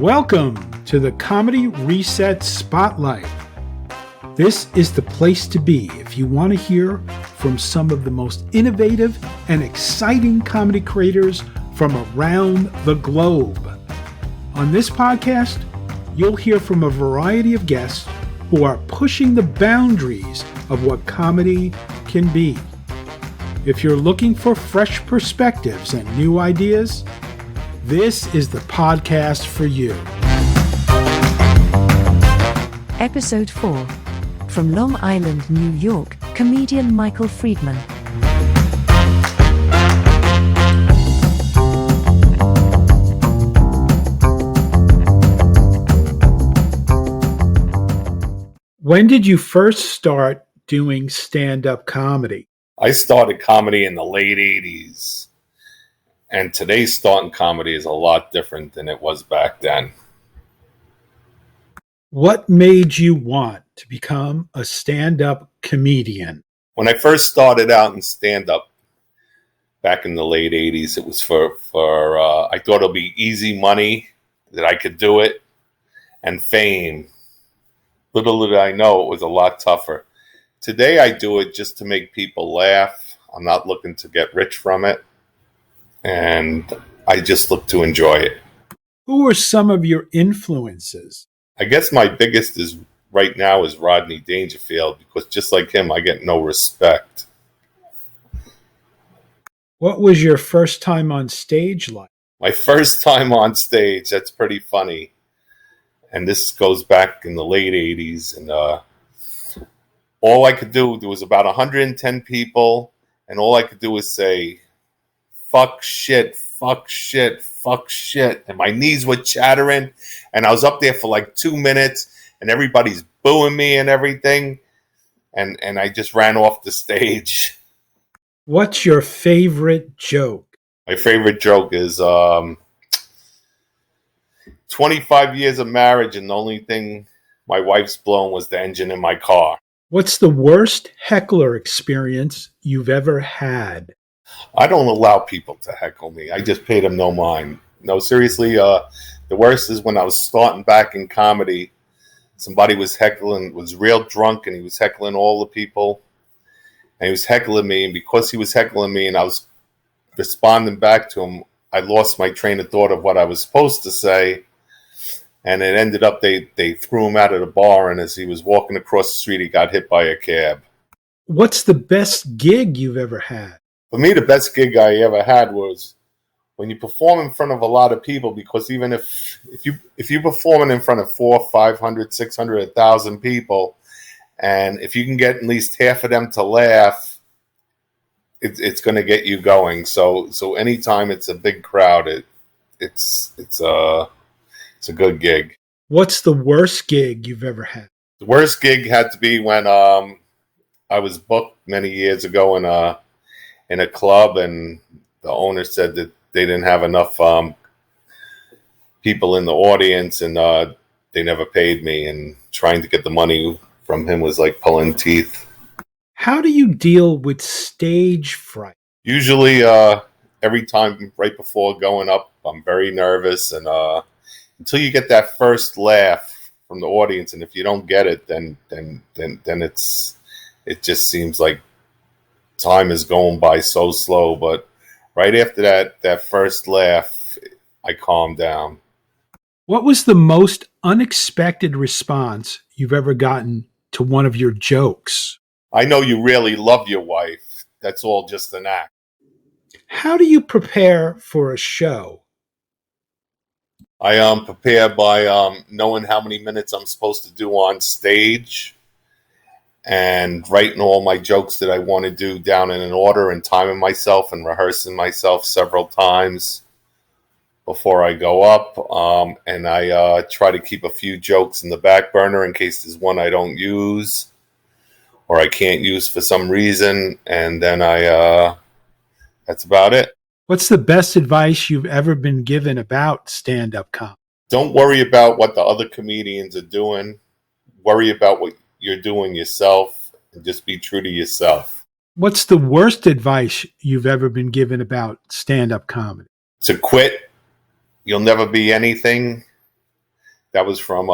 Welcome to the Comedy Reset Spotlight. This is the place to be if you want to hear from some of the most innovative and exciting comedy creators from around the globe. On this podcast, you'll hear from a variety of guests who are pushing the boundaries of what comedy can be. If you're looking for fresh perspectives and new ideas, this is the podcast for you. Episode 4. From Long Island, New York, comedian Michael Friedman. When did you first start doing stand-up comedy? I started comedy in the late 80s. And today's starting comedy is a lot different than it was back then. What made you want to become a stand-up comedian? When I first started out in stand-up back in the late 80s, it was for I thought it'll be easy money, that I could do it, and fame. Little did I know it was a lot tougher. Today I do it just to make people laugh. I'm not looking to get rich from it. And I just look to enjoy it. Who are some of your influences? I guess my biggest is right now is Rodney Dangerfield, because just like him, I get no respect. What was your first time on stage like? My first time on stage, that's pretty funny. And this goes back in the late 80s. And all I could do, there was about 110 people, and all I could do was say, fuck shit, fuck shit, fuck shit. And my knees were chattering. And I was up there for like 2 minutes and everybody's booing me and everything. And I just ran off the stage. What's your favorite joke? My favorite joke is 25 years of marriage and the only thing my wife's blown was the engine in my car. What's the worst heckler experience you've ever had? I don't allow people to heckle me. I just pay them no mind. No, seriously, the worst is when I was starting back in comedy. Somebody was heckling, was real drunk, and he was heckling all the people. And he was heckling me, and because he was heckling me and I was responding back to him, I lost my train of thought of what I was supposed to say. And it ended up they threw him out of the bar, and as he was walking across the street, he got hit by a cab. What's the best gig you've ever had? For me, the best gig I ever had was when you perform in front of a lot of people, because even if you're performing in front of 400, 500, 600, 1,000 people, and if you can get at least half of them to laugh, it's going to get you going. So anytime it's a big crowd, it's a good gig. What's the worst gig you've ever had? The worst gig had to be when I was booked many years ago in a club, and the owner said that they didn't have enough people in the audience, and they never paid me, and trying to get the money from him was like pulling teeth. How do you deal with stage fright? Usually every time right before going up, I'm very nervous, and until you get that first laugh from the audience, and if you don't get it, then it just seems like time is going by so slow. But right after that first laugh, I calm down. What was the most unexpected response you've ever gotten to one of your jokes? I know you really love your wife. That's all just an act. How do you prepare for a show? I prepare by knowing how many minutes I'm supposed to do on stage, and writing all my jokes that I want to do down in an order, and timing myself and rehearsing myself several times before I go up. And I try to keep a few jokes in the back burner in case there's one I don't use or I can't use for some reason. And then that's about it. What's the best advice you've ever been given about stand-up comedy? Don't worry about what the other comedians are doing. Worry about what you're doing yourself, and just be true to yourself. What's the worst advice you've ever been given about stand-up comedy? To quit. You'll never be anything. that was from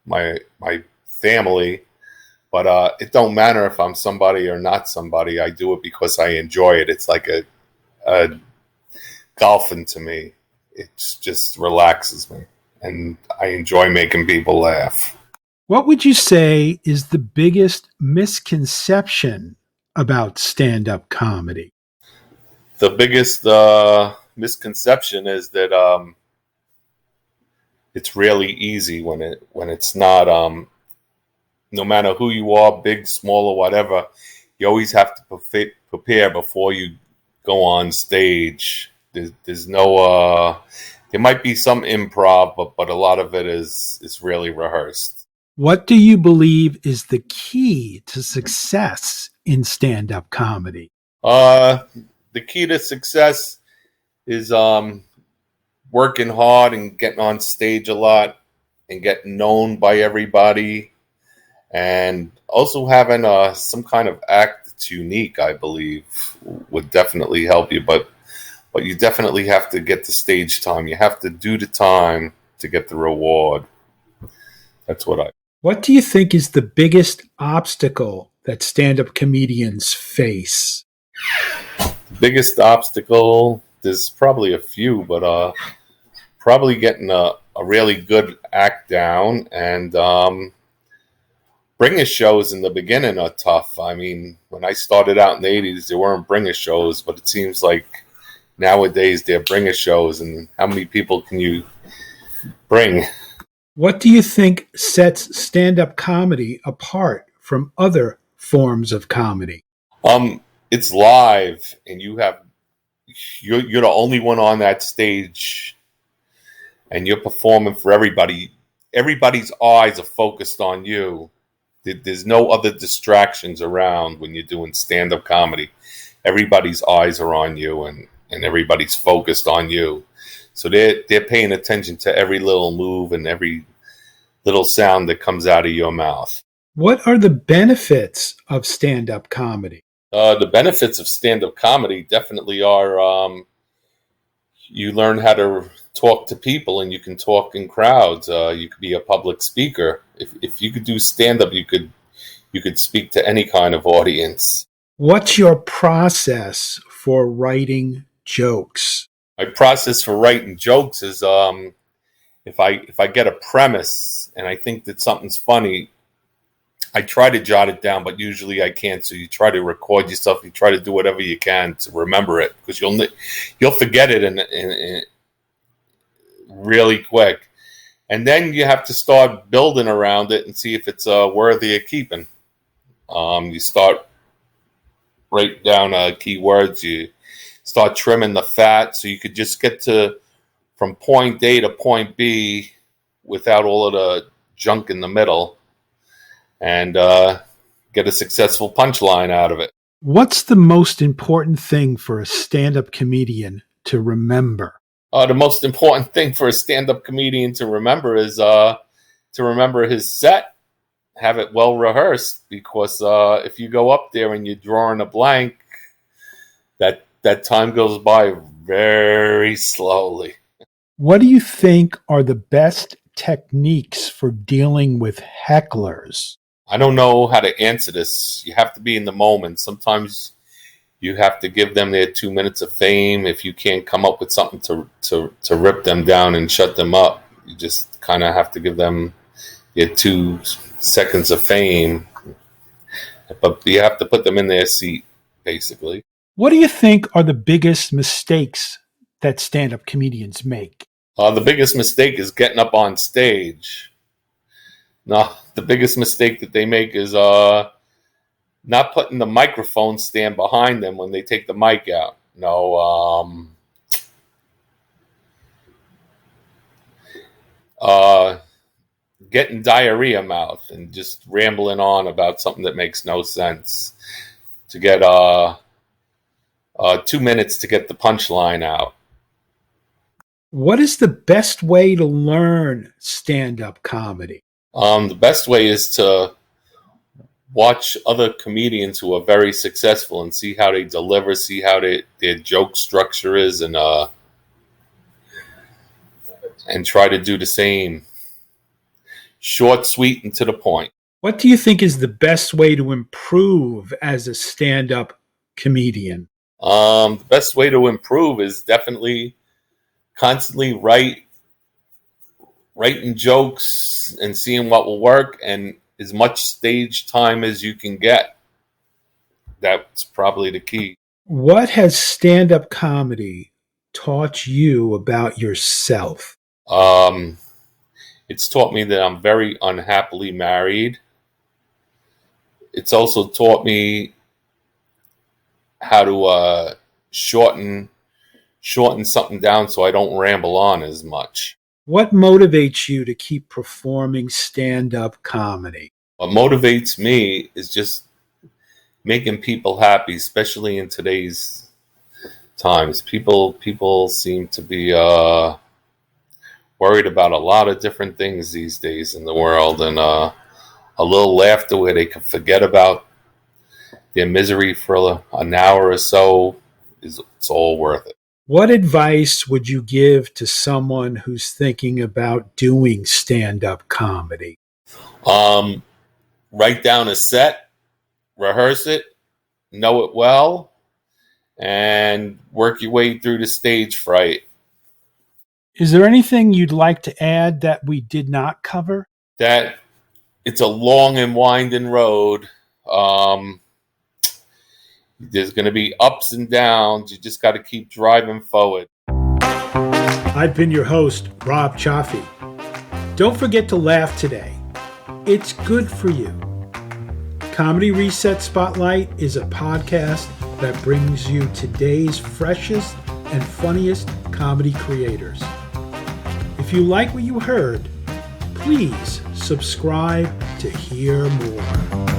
my family. But it don't matter if I'm somebody or not somebody. I do it because I enjoy it. It's like a golfing to me. It just relaxes me, and I enjoy making people laugh. What would you say is the biggest misconception about stand-up comedy? The biggest misconception is that it's really easy when it's not. No matter who you are, big, small, or whatever, you always have to prepare before you go on stage. There's no. There might be some improv, but a lot of it is really rehearsed. What do you believe is the key to success in stand-up comedy? The key to success is working hard and getting on stage a lot and getting known by everybody, and also having some kind of act that's unique. I believe would definitely help you, but you definitely have to get the stage time. You have to do the time to get the reward. That's what I. What do you think is the biggest obstacle that stand-up comedians face? Biggest obstacle, there's probably a few, but probably getting a really good act down, and bringer shows in the beginning are tough. I mean, when I started out in the 80s, there weren't bringer shows, but it seems like nowadays there are bringer shows, and how many people can you bring? What do you think sets stand-up comedy apart from other forms of comedy? It's live, and you're the only one on that stage, and you're performing for everybody. Everybody's eyes are focused on you. There's no other distractions around when you're doing stand-up comedy. Everybody's eyes are on you, and everybody's focused on you. So they're paying attention to every little move and every little sound that comes out of your mouth. What are the benefits of stand-up comedy? The benefits of stand-up comedy definitely are you learn how to talk to people, and you can talk in crowds. You could be a public speaker. If you could do stand-up, you could speak to any kind of audience. What's your process for writing jokes? My process for writing jokes is if I get a premise and I think that something's funny, I try to jot it down, but usually I can't. So you try to record yourself. You try to do whatever you can to remember it, because you'll forget it in really quick, and then you have to start building around it and see if it's worthy of keeping. You start write down keywords. You start trimming the fat so you could just get from point A to point B without all of the junk in the middle, and get a successful punchline out of it. What's the most important thing for a stand-up comedian to remember? The most important thing for a stand-up comedian to remember is to remember his set, have it well rehearsed, because if you go up there and you're drawing a blank, that time goes by very slowly. What do you think are the best techniques for dealing with hecklers? I don't know how to answer this. You have to be in the moment. Sometimes you have to give them their 2 minutes of fame. If you can't come up with something to rip them down and shut them up, you just kind of have to give them their 2 seconds of fame. But you have to put them in their seat, basically. What do you think are the biggest mistakes that stand-up comedians make? The biggest mistake is getting up on stage. No, the biggest mistake that they make is not putting the microphone stand behind them when they take the mic out. No, getting diarrhea mouth and just rambling on about something that makes no sense. To get 2 minutes to get the punchline out. What is the best way to learn stand-up comedy? The best way is to watch other comedians who are very successful and see how they deliver, see how their joke structure is, and try to do the same. Short, sweet, and to the point. What do you think is the best way to improve as a stand-up comedian? The best way to improve is definitely constantly writing jokes and seeing what will work, and as much stage time as you can get. That's probably the key. What has stand-up comedy taught you about yourself? It's taught me that I'm very unhappily married. It's also taught me how to shorten something down so I don't ramble on as much. What motivates you to keep performing stand-up comedy? What motivates me is just making people happy, especially in today's times. People seem to be worried about a lot of different things these days in the world, and a little laughter where they can forget about their misery for an hour or so it's all worth it. What advice would you give to someone who's thinking about doing stand-up comedy? Write down a set, rehearse it, know it well, and work your way through the stage fright. Is there anything you'd like to add that we did not cover? That it's a long and winding road. There's going to be ups and downs. You just got to keep driving forward. I've been your host, Rob Chaffee. Don't forget to laugh today. It's good for you. Comedy Reset Spotlight is a podcast that brings you today's freshest and funniest comedy creators. If you like what you heard, please subscribe to hear more.